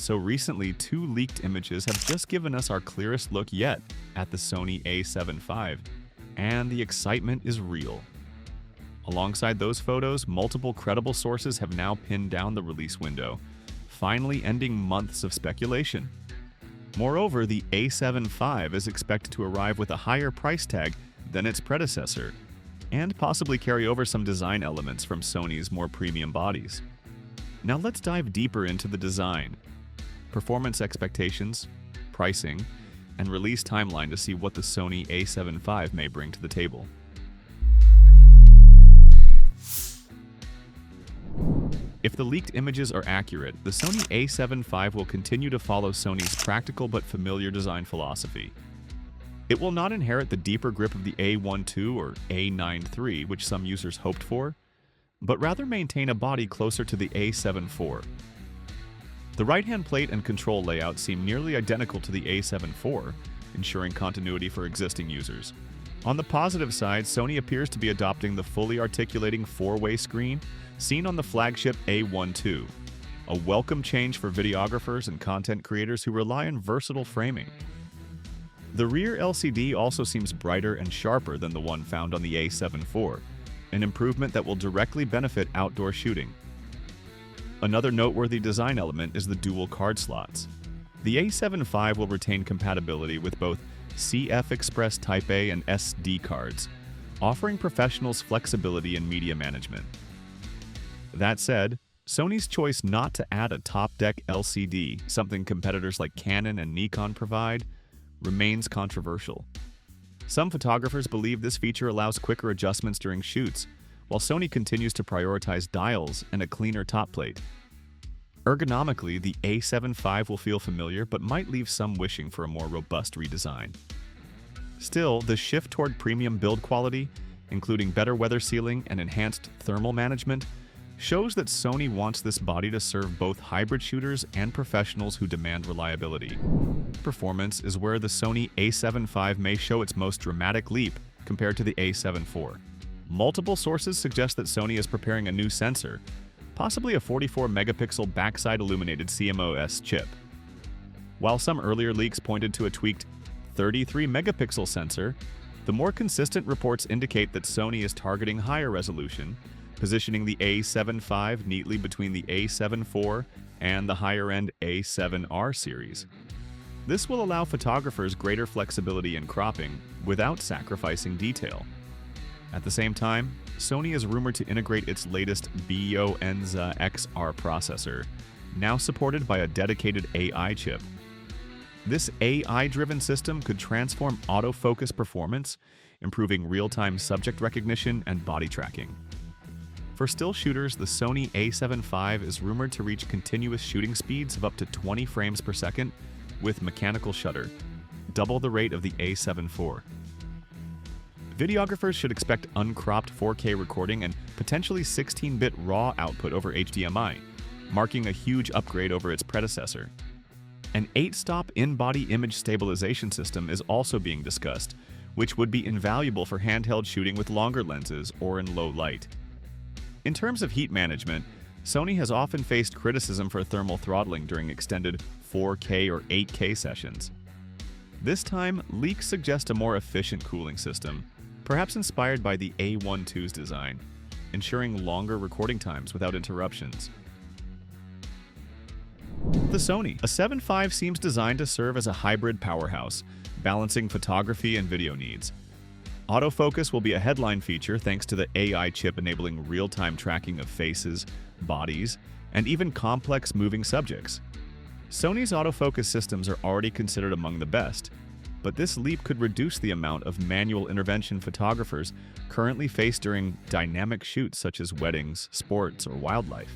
So recently, two leaked images have just given us our clearest look yet at the Sony A7V, and the excitement is real. Alongside those photos, multiple credible sources have now pinned down the release window, finally ending months of speculation. Moreover, the A7V is expected to arrive with a higher price tag than its predecessor, and possibly carry over some design elements from Sony's more premium bodies. Now let's dive deeper into the design, performance expectations, pricing, and release timeline to see what the Sony A7V may bring to the table. If the leaked images are accurate, the Sony A7V will continue to follow Sony's practical but familiar design philosophy. It will not inherit the deeper grip of the A12 or A9 III, which some users hoped for, but rather maintain a body closer to the A7 IV. The right-hand plate and control layout seem nearly identical to the A7 IV, ensuring continuity for existing users. On the positive side, Sony appears to be adopting the fully articulating four-way screen seen on the flagship A12, a welcome change for videographers and content creators who rely on versatile framing. The rear LCD also seems brighter and sharper than the one found on the A7 IV, an improvement that will directly benefit outdoor shooting. Another noteworthy design element is the dual card slots. The A7V will retain compatibility with both CF Express Type A and SD cards, offering professionals flexibility in media management. That said, Sony's choice not to add a top-deck LCD, something competitors like Canon and Nikon provide, remains controversial. Some photographers believe this feature allows quicker adjustments during shoots, while Sony continues to prioritize dials and a cleaner top plate. Ergonomically, the A7V will feel familiar but might leave some wishing for a more robust redesign. Still, the shift toward premium build quality, including better weather sealing and enhanced thermal management, shows that Sony wants this body to serve both hybrid shooters and professionals who demand reliability. Performance is where the Sony A7V may show its most dramatic leap compared to the A7 IV. Multiple sources suggest that Sony is preparing a new sensor, possibly a 44-megapixel backside illuminated CMOS chip. While some earlier leaks pointed to a tweaked 33-megapixel sensor, the more consistent reports indicate that Sony is targeting higher resolution, positioning the A7V neatly between the A7 IV and the higher-end A7R series. This will allow photographers greater flexibility in cropping without sacrificing detail. At the same time, Sony is rumored to integrate its latest Bionza XR processor, now supported by a dedicated AI chip. This AI-driven system could transform autofocus performance, improving real-time subject recognition and body tracking. For still shooters, the Sony A7V is rumored to reach continuous shooting speeds of up to 20 frames per second with mechanical shutter, double the rate of the A7 IV. Videographers should expect uncropped 4K recording and potentially 16-bit RAW output over HDMI, marking a huge upgrade over its predecessor. An 8-stop in-body image stabilization system is also being discussed, which would be invaluable for handheld shooting with longer lenses or in low light. In terms of heat management, Sony has often faced criticism for thermal throttling during extended 4K or 8K sessions. This time, leaks suggest a more efficient cooling system, perhaps inspired by the A12's design, ensuring longer recording times without interruptions. The Sony A7V seems designed to serve as a hybrid powerhouse, balancing photography and video needs. Autofocus will be a headline feature thanks to the AI chip enabling real-time tracking of faces, bodies, and even complex moving subjects. Sony's autofocus systems are already considered among the best, but this leap could reduce the amount of manual intervention photographers currently face during dynamic shoots such as weddings, sports, or wildlife.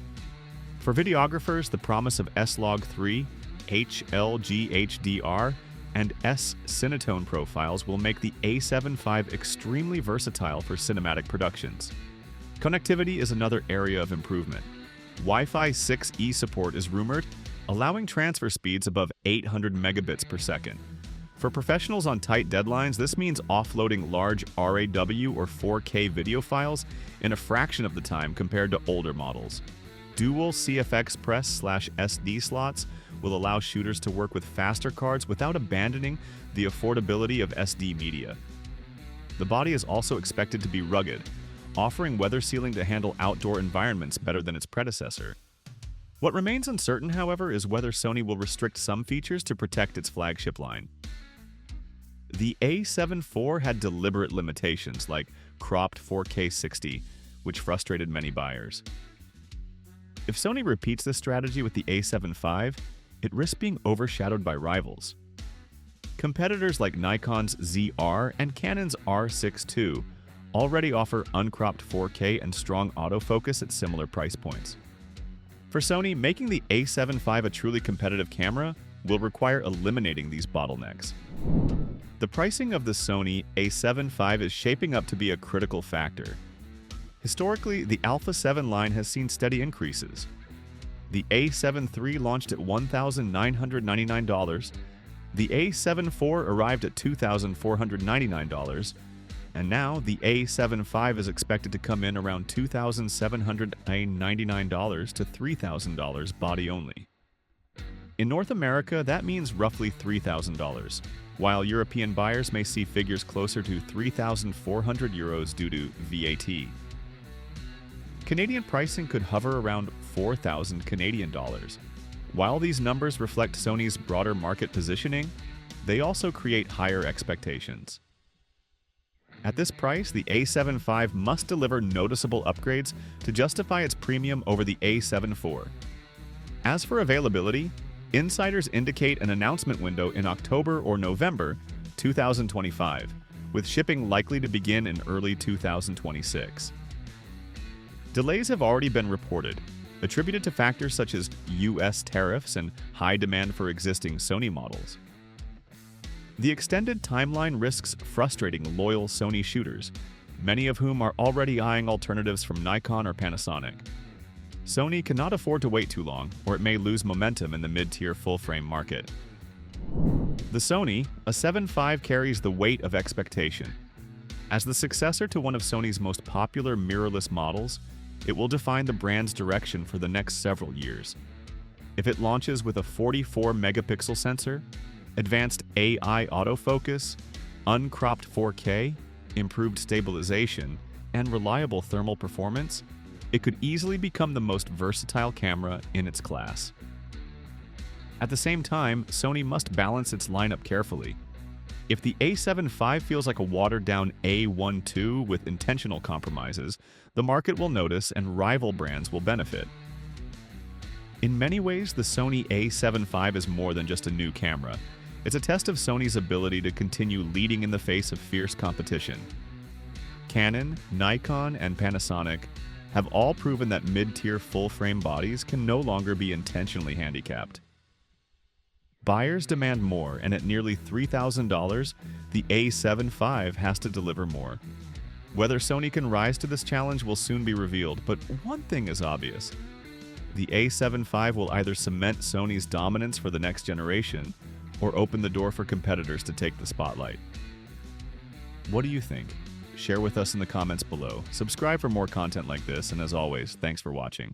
For videographers, the promise of S-Log3, HLG-HDR, and S-Cinetone profiles will make the A7V extremely versatile for cinematic productions. Connectivity is another area of improvement. Wi-Fi 6E support is rumored, allowing transfer speeds above 800 megabits per second. For professionals on tight deadlines, this means offloading large RAW or 4K video files in a fraction of the time compared to older models. Dual CF Express/SD slots will allow shooters to work with faster cards without abandoning the affordability of SD media. The body is also expected to be rugged, offering weather sealing to handle outdoor environments better than its predecessor. What remains uncertain, however, is whether Sony will restrict some features to protect its flagship line. The A7 IV had deliberate limitations like cropped 4K 60, which frustrated many buyers. If Sony repeats this strategy with the A7 V, it risks being overshadowed by rivals. Competitors like Nikon's ZR and Canon's R6 II already offer uncropped 4K and strong autofocus at similar price points. For Sony, making the A7 V a truly competitive camera will require eliminating these bottlenecks. The pricing of the Sony A7 V is shaping up to be a critical factor. Historically, the Alpha 7 line has seen steady increases. The A7 III launched at $1,999, the A7 IV arrived at $2,499, and now the A7 V is expected to come in around $2,799 to $3,000 body only. In North America, that means roughly $3,000, while European buyers may see figures closer to €3,400 due to VAT. Canadian pricing could hover around 4,000 Canadian dollars. While these numbers reflect Sony's broader market positioning, they also create higher expectations. At this price, the A7 V must deliver noticeable upgrades to justify its premium over the A7 IV. As for availability, insiders indicate an announcement window in October or November 2025, with shipping likely to begin in early 2026. Delays have already been reported, attributed to factors such as US tariffs and high demand for existing Sony models. The extended timeline risks frustrating loyal Sony shooters, many of whom are already eyeing alternatives from Nikon or Panasonic. Sony cannot afford to wait too long, or it may lose momentum in the mid-tier full-frame market. The Sony A7V carries the weight of expectation. As the successor to one of Sony's most popular mirrorless models, it will define the brand's direction for the next several years. If it launches with a 44-megapixel sensor, advanced AI autofocus, uncropped 4K, improved stabilization, and reliable thermal performance, it could easily become the most versatile camera in its class. At the same time, Sony must balance its lineup carefully. If the A7 V feels like a watered-down A1 II with intentional compromises, the market will notice and rival brands will benefit. In many ways, the Sony A7 V is more than just a new camera. It's a test of Sony's ability to continue leading in the face of fierce competition. Canon, Nikon, and Panasonic have all proven that mid-tier full-frame bodies can no longer be intentionally handicapped. Buyers demand more, and at nearly $3,000, the A7 V has to deliver more. Whether Sony can rise to this challenge will soon be revealed, but one thing is obvious. The A7 V will either cement Sony's dominance for the next generation, or open the door for competitors to take the spotlight. What do you think? Share with us in the comments below. Subscribe for more content like this, and as always, thanks for watching.